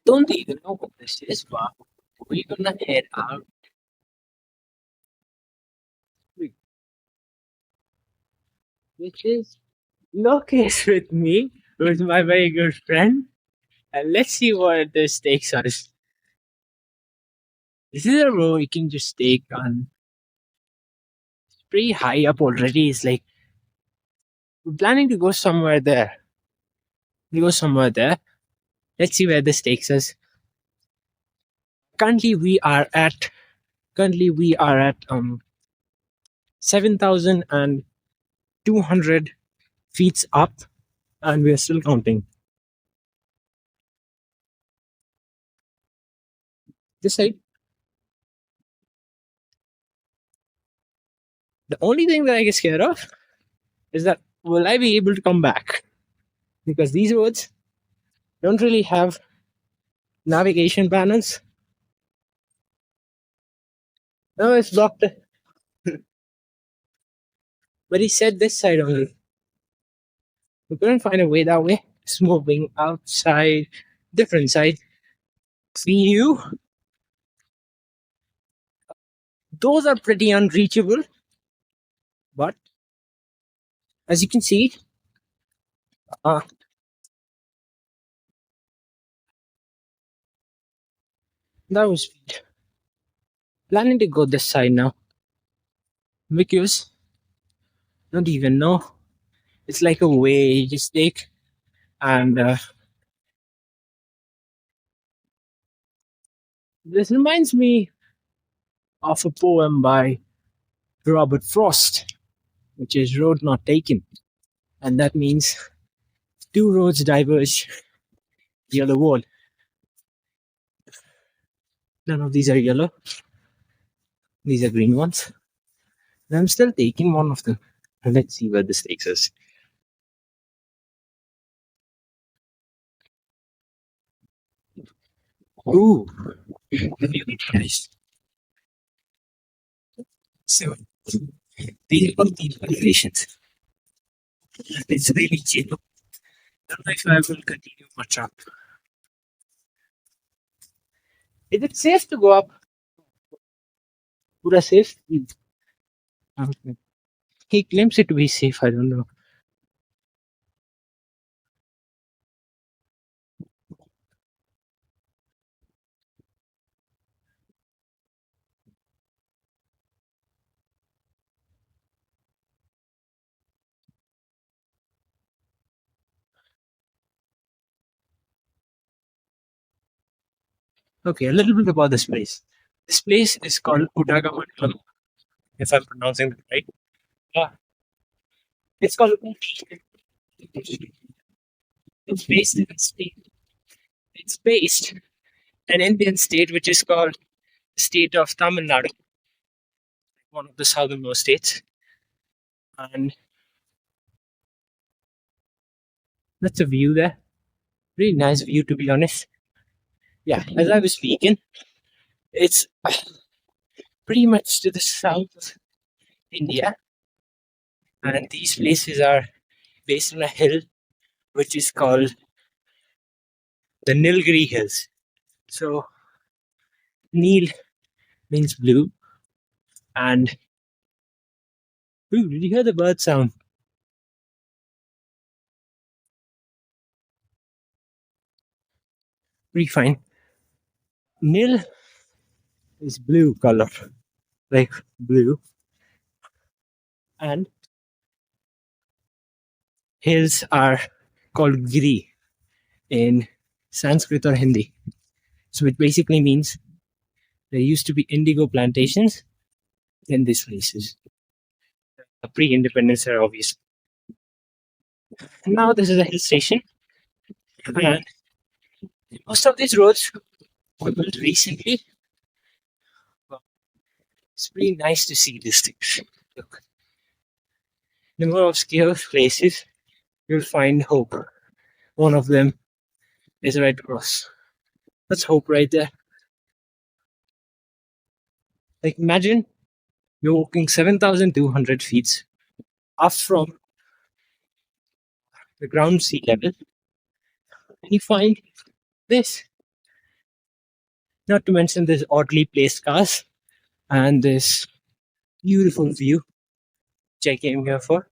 Don't even know what this is, but we're gonna head out. Which is Lokesh with me, who's my very good friend. And let's see what this takes us. This is a row you can just take on. It's pretty high up already. It's like we're planning to go somewhere there. We go somewhere there. Let's see where this takes us. Currently we are at currently we are at 7,200 feet up, and we are still counting. This side. The only thing that I get scared of is that will I be able to come back? Because these roads don't really have navigation panels. No, it's blocked. But he said this side only. We couldn't find a way that way. It's moving outside, different side. See you. Those are pretty unreachable. But as you can see, uh, that was planning to go this side now. Because I don't even know. It's like a way you just take, and this reminds me of a poem by Robert Frost, which is Road Not Taken. And that means two roads diverge near the wall. None of these are yellow. These are green ones. And I'm still taking one of them. Let's see where this takes us. Ooh, really nice. So, these are the elevations. It's really chill. I don't know if I will continue much up. Is it safe to go up? Pura safe? Okay. He claims it to be safe. I don't know. Okay, a little bit about this place. This place is called Udagamandalam, if I'm pronouncing it right. Uh, it's called Ooty. It's based in a state. It's based an Indian state which is called the state of Tamil Nadu, one of the southernmost states. And that's a view there. Really nice view, to be honest. Yeah, as I was speaking, it's pretty much to the south of India, and these places are based on a hill which is called the Nilgiri Hills. So Nil means blue, and ooh, did you hear the bird sound? Pretty fine. Nil is blue color, like blue, and hills are called Giri in Sanskrit or Hindi. So it basically means there used to be indigo plantations in these places. A pre-independence era, obviously. Now this is a hill station, and most of these roads were built recently. Well, it's pretty nice to see these things. Look, the more obscure places, you'll find hope. One of them is Red Cross. That's hope right there. Like imagine you're walking 7,200 feet up from the ground sea level, and you find this. Not to mention this oddly placed cars and this beautiful view which I came here for.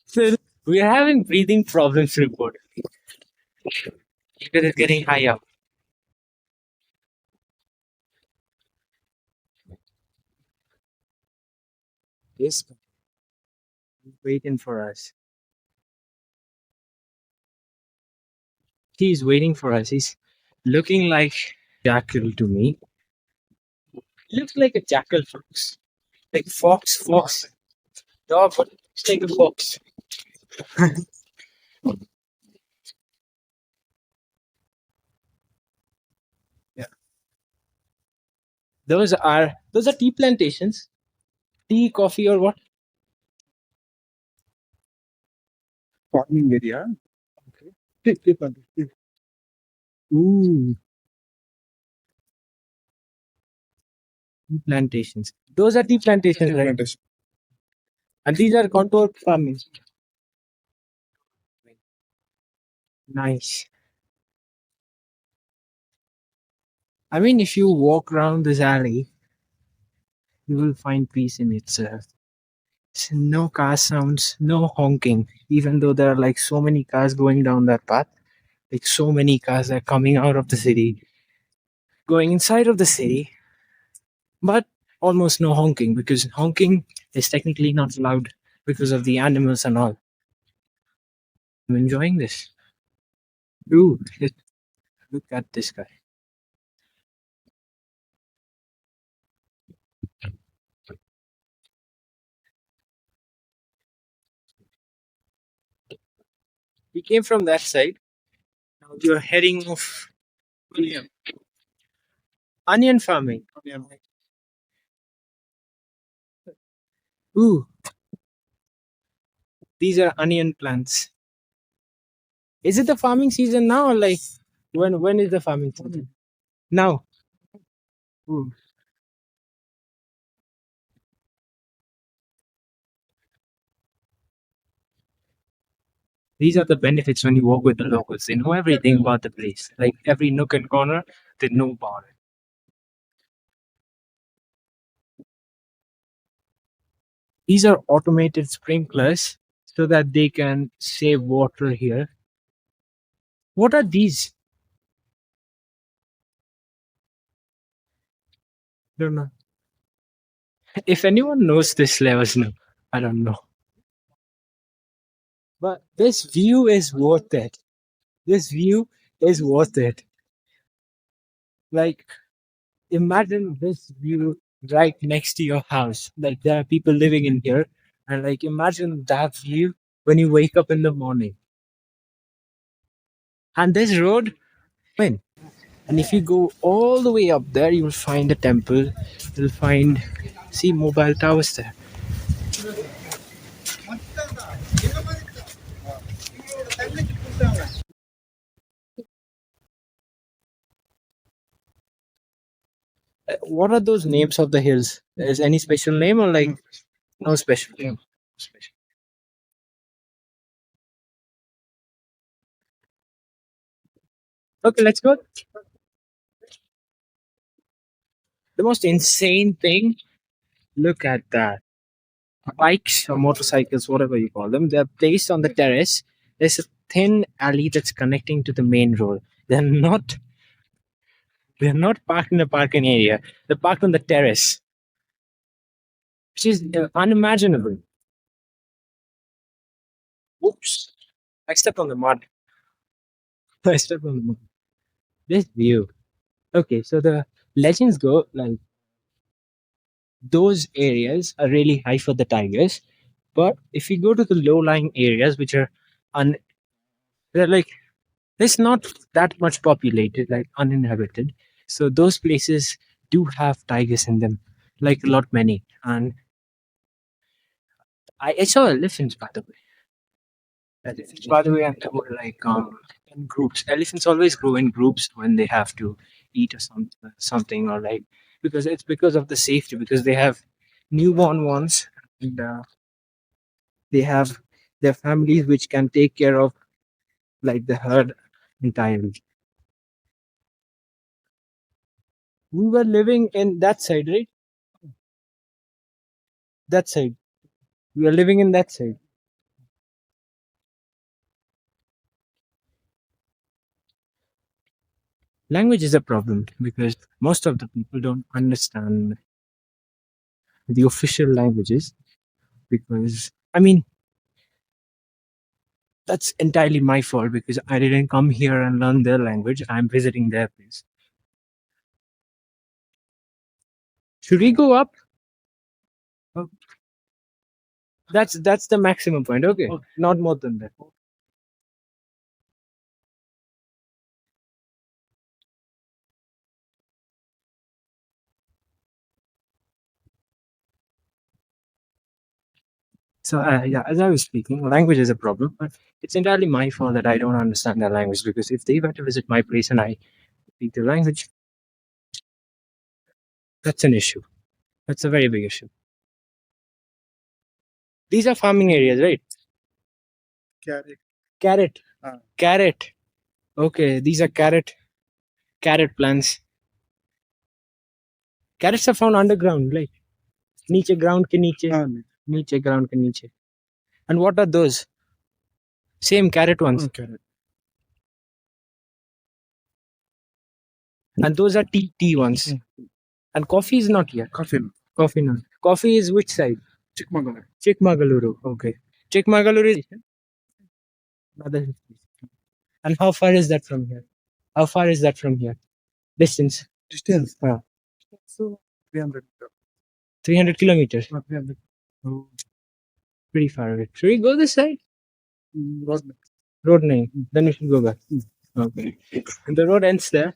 So we are having breathing problems report because it's getting high up. This guy is waiting for us. He's waiting for us. He's looking like jackal to me. He looks like a jackal fox. Like fox. Dog, but it's like a fox. Yeah. Those are tea plantations. Tea, coffee, or what? Farming area. Okay. Tea plantation. Ooh, tea plantations. Those are tea plantations, tea right? Plantation. And these are contour farming. Nice. I mean, if you walk around this alley, you will find peace in itself. No car sounds, no honking, even though there are like so many cars going down that path. Like so many cars are coming out of the city, going inside of the city, but almost no honking because honking is technically not allowed because of the animals and all. I'm enjoying this. Ooh, look at this guy. We came from that side. Now you're heading off onion farming. Ooh, these are onion plants. Is it the farming season now or like when is the farming season? Now. Ooh. These are the benefits when you work with the locals. They know everything about the place. Like every nook and corner, they know about it. These are automated sprinklers so that they can save water here. What are these? Don't know. If anyone knows this, let us know. I don't know. But this view is worth it. This view is worth it. Like, imagine this view right next to your house. Like, there are people living in here. And, like, imagine that view when you wake up in the morning. And this road, when? And if you go all the way up there, you will find a temple. You'll find, see, mobile towers there. What are those names of the hills? Is any special name or like no special name? Special. Okay, let's go. The most insane thing, look at that. Bikes or motorcycles, whatever you call them, they're placed on the terrace. There's a thin alley that's connecting to the main road. They're not parked in a parking area. They're parked on the terrace, which is unimaginable. Oops. I stepped on the mud. I stepped on the mud. This view. Okay, so the legends go like those areas are really high for the tigers. But if you go to the low-lying areas, which are un, they're like it's not that much populated, like uninhabited. So those places do have tigers in them, like a lot many. And I saw elephants by the way. Elephants, by the way, and they were like in groups. Elephants always grow in groups when they have to eat or something or like because of the safety because they have newborn ones and they have their families which can take care of like the herd entirely. We were living in that side, right? That side. We were living in that side. Language is a problem because most of the people don't understand the official languages because I mean that's entirely my fault because I didn't come here and learn their language. I'm visiting their place. Should we go up? Oh, that's the maximum point. Okay, not more than that. So yeah, as I was speaking, language is a problem, but it's entirely my fault that I don't understand their language because if they were to visit my place and I speak the language, that's an issue. That's a very big issue. These are farming areas, right? Carrot. Carrot. Okay, these are carrot plants. Carrots are found underground, like नीचे ground के नीचे नीचे ground के नीचे. And what are those? Same carrot ones. And those are tea ones. And coffee is not here. Coffee not. Coffee is which side? Chikmagaluru. Okay. Chikmagaluru is another. And how far is that from here? How far is that from here? Distance. Yeah. 300 kilometers. Oh, pretty far away. Should we go this side? Road name. Then we should go back. Okay. And the road ends there.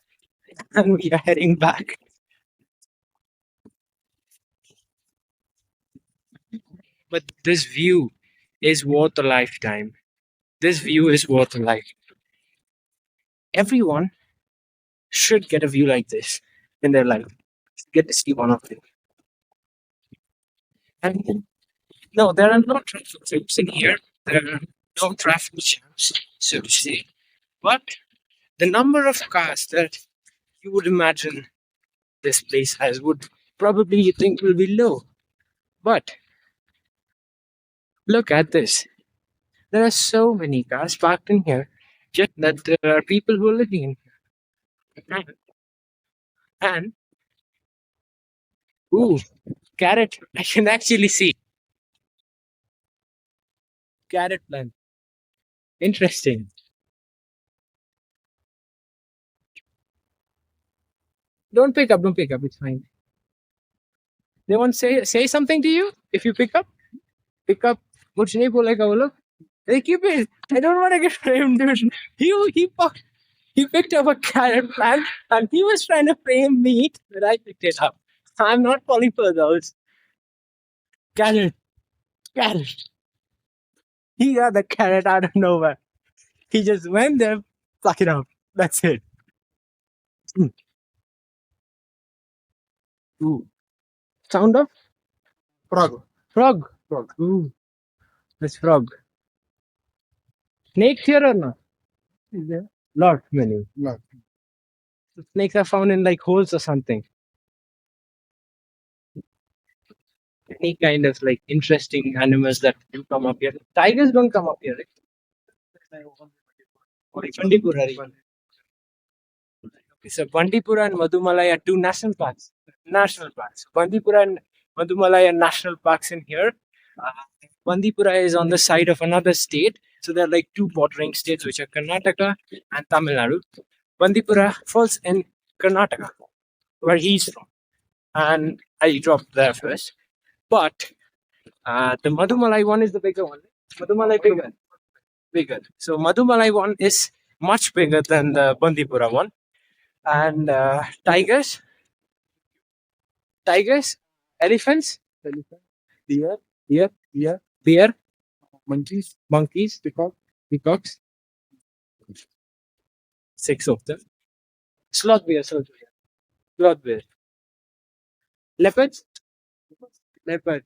And we are heading back. But this view is worth a lifetime. This view is worth a life. Everyone should get a view like this in their life. Get to see one of them. And no, there are no traffic jams in here. There are no traffic jams, so to say. But the number of cars that you would imagine this place has would probably you think will be low. But look at this. There are so many cars parked in here, just that there are people who are living in here. And ooh, carrot. I can actually see carrot plant. Interesting. Don't pick up. Don't pick up. It's fine. They want to say something to you if you pick up. Pick up. कुछ नहीं बोलेगा वो लोग. They keep it. I don't want to get framed, dude. He picked up a carrot plant and he was trying to frame me, but I picked it up. I'm not falling for those. Carrot, carrot. He got the carrot out of nowhere. He just went there, pluck it up. That's it. Mm. Ooh. Sound of frog. Ooh, that's frog. Snake here or not? Is there? Lot many. So snakes are found in like holes or something. Any kind of like interesting animals that do come up here. Tigers don't come up here, right? Only Bandipura, right? Okay, so Bandipura and Madumalai are two national parks. National parks. Bandipura and Madumalai are national parks in here. Uh, Bandipura is on the side of another state. So there are like two bordering states, which are Karnataka and Tamil Nadu. Bandipura falls in Karnataka, where he's from. And I dropped there first. But the Madhumalai one is the bigger one. Madhumalai bigger. So Madhumalai one is much bigger than the Bandipura one. And tigers, elephants, deer, bear, monkeys, peacocks, six of them. Sloth bear, leopards, leopard,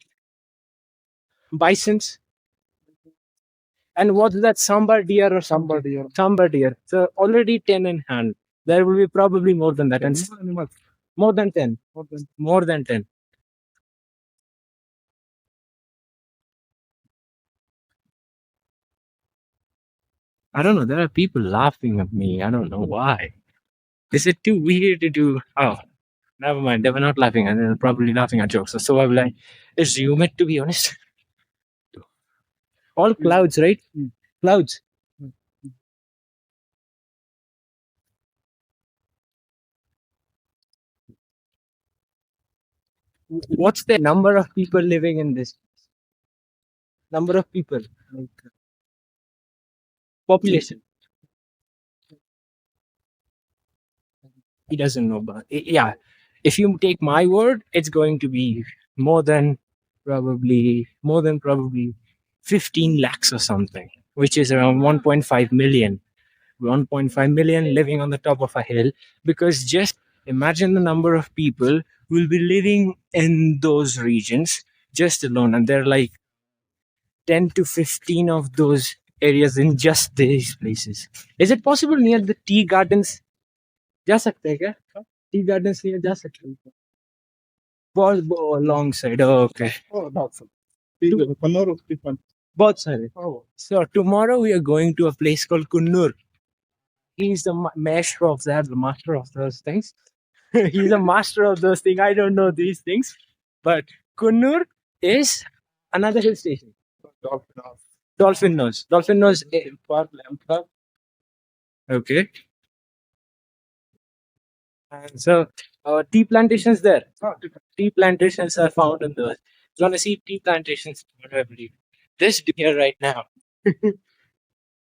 bisons, and what's that? Sambar deer or sambar deer. So already 10 in hand. There will be probably more than that. And More than 10. More than 10. I don't know. There are people laughing at me. I don't know why. Is it too weird to do? Oh, never mind. They were not laughing, and they're probably laughing at jokes. So I will like assume it, to be honest. All clouds, right? Clouds. What's the number of people living in this? Number of people, like population. He doesn't know, but yeah. If you take my word, it's going to be more than probably 15 lakhs or something, which is around 1.5 million. 1.5 million living on the top of a hill, because just imagine the number of people who will be living in those regions just alone, and there are like 10 to 15 of those areas in just these places. Is it possible near the tea gardens? जा सकते हैं क्या? Tea gardens near जा सकते हैं? बहुत long side. Okay. बहुत सारे. So tomorrow we are going to a place called Kunnur. He's the master of that, the master of those things. He's a master of those things. I don't know these things, but Kunnur is another hill station. Dolphin Nose. Dolphin Nose. Okay. And so tea plantations there. Tea plantations are found in those. You want to see tea plantations? I believe this here right now.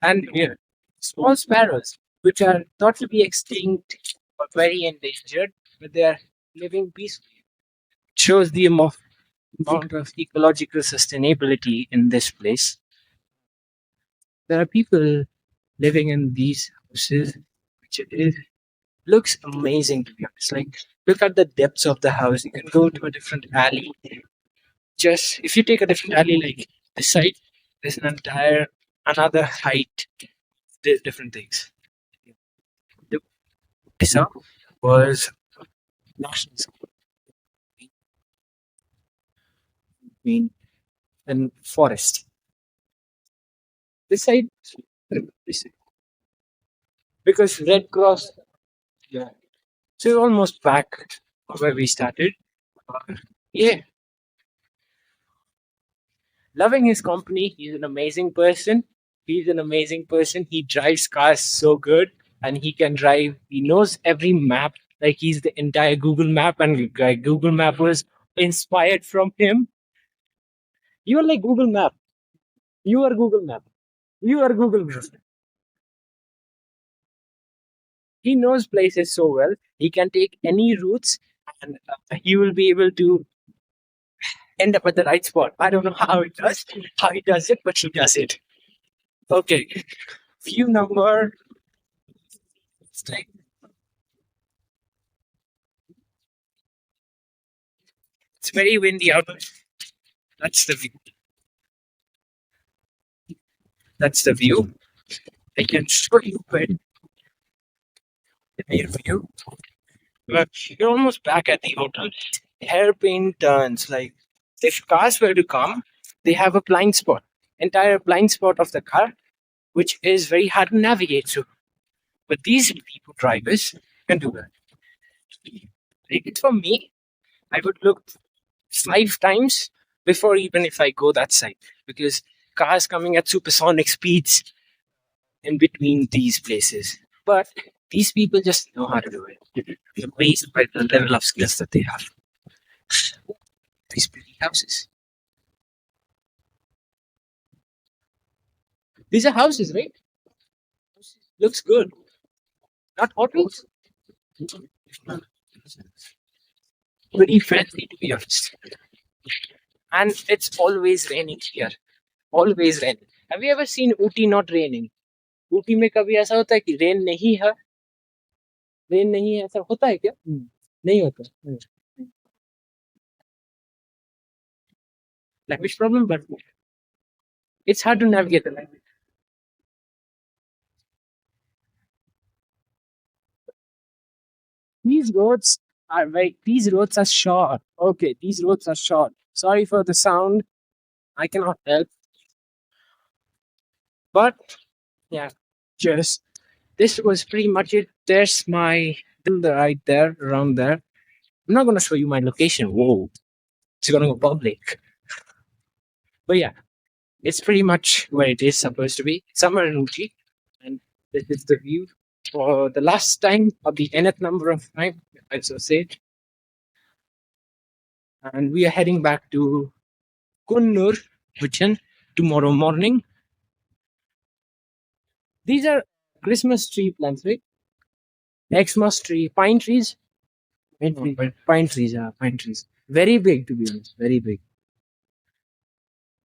And here, small sparrows, which are thought to be extinct or very endangered, but they are living peacefully. Shows the amount of ecological sustainability in this place. There are people living in these houses, which is looks amazing, to be honest. Like, look at the depths of the house. You can go to a different alley. Just if you take a different alley, like this side, there's an entire another height, different things. The this up was national school between and forest. This side, this side. Because Red Cross. Yeah. So we're almost back where we started. Yeah, loving his company. He's an amazing person. He's an amazing person. He drives cars so good, and he can drive. He knows every map. Like he's the entire Google Map, and Google Map was inspired from him. You are like Google Map. You are Google Map. You are Google Map. He knows places so well. He can take any routes, and he will be able to end up at the right spot. I don't know how he does it, but he does it. Okay, few number. It's very windy out. That's the view. That's the view. I can show you it. Near view. But you're almost back at the hotel. Hairpin turns. Like if cars were to come, they have a blind spot. Entire blind spot of the car, which is very hard to navigate through. But these people drivers can do that. Like it's for me. I would look 5 times before even if I go that side, because cars coming at supersonic speeds in between these places. But these people just know how to do it. They're amazed by the level of skills that they have. These pretty houses. These are houses, right? Looks good. Not hotels. Very friendly, to be honest. And it's always raining here. Always rain. Have you ever seen Ooty not raining? Ooty में कभी ऐसा होता है कि rain नहीं है? Rain नहीं है, ऐसा होता है क्या? नहीं होता. Language problem, but it's hard to navigate the language. These roads Wait, these roads are short. Okay, these roads are short. Sorry for the sound. I cannot help. But yeah, just this was pretty much it. There's my right there, around there. I'm not gonna show you my location. Whoa, it's gonna go public. But yeah, it's pretty much where it is supposed to be, somewhere in Ooty. And this is the view for the last time of the nth number of time, I so say. And we are heading back to Kunnur, Vichan, tomorrow morning. These are Christmas tree plants, right? Xmas tree, pine trees. Pine trees, yeah, pine trees. Very big, to be honest, very big.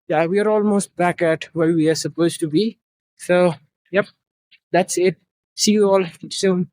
Yeah, we are almost back at where we are supposed to be. So, yep, that's it. See you all soon.